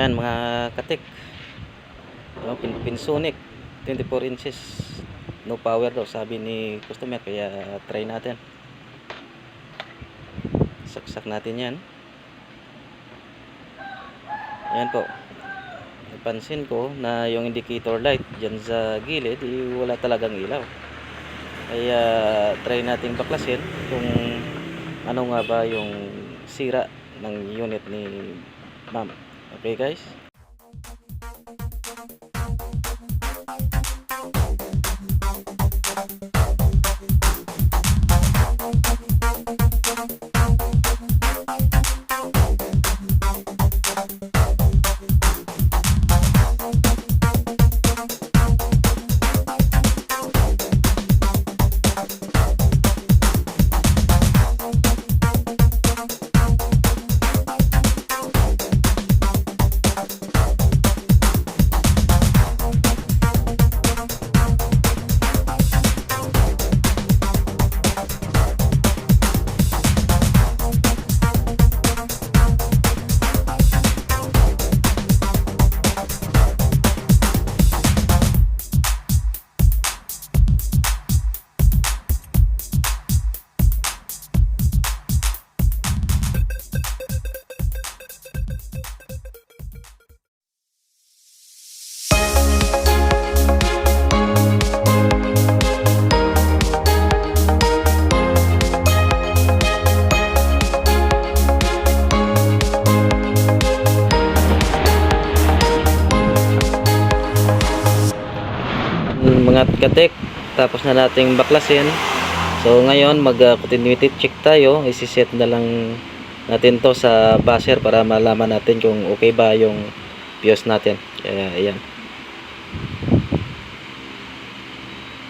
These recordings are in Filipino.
Yan mga katik, Pinsonic 24 inches, no power daw sabi ni customer, kaya try natin. Saksak natin yan. Yan po, napansin ko na yung indicator light dyan sa gilid wala talagang ilaw, kaya try natin baklasin kung ano nga ba yung sira ng unit ni ma'am. Okay guys, mga katek, tapos na nating baklasin. So ngayon continuity check tayo. Isi-set na lang natin to sa buzzer para malaman natin kung okay ba yung fuse natin. Kaya ayan.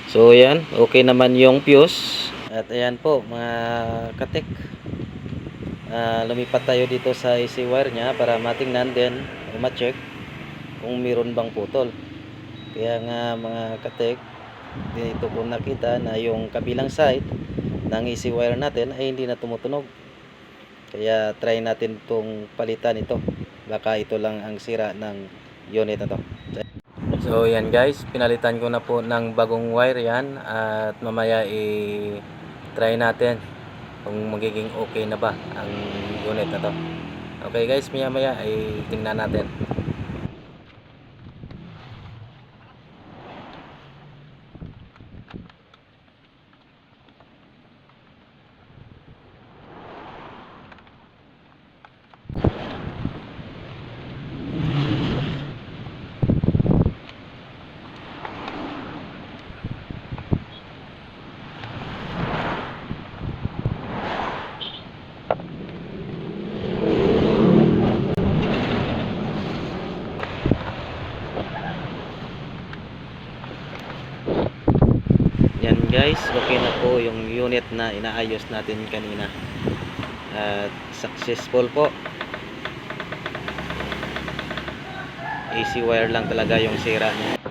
So ayan, okay naman yung fuse. At ayan po mga katek, lumipat tayo dito sa AC wire nya para matingnan din o ma-check kung meron bang putol. Kaya nga mga katek, dito ko nakita na yung kabilang side ng AC wire natin ay hindi na tumutunog. Kaya try natin itong palitan ito. Baka ito lang ang sira ng unit na to. So yan guys, pinalitan ko na po ng bagong wire yan. At mamaya try natin kung magiging okay na ba ang unit na to. Okay guys, maya ay tingnan natin. Yan guys, okay na po yung unit na inaayos natin kanina. At successful po. AC wire lang talaga yung sira niya.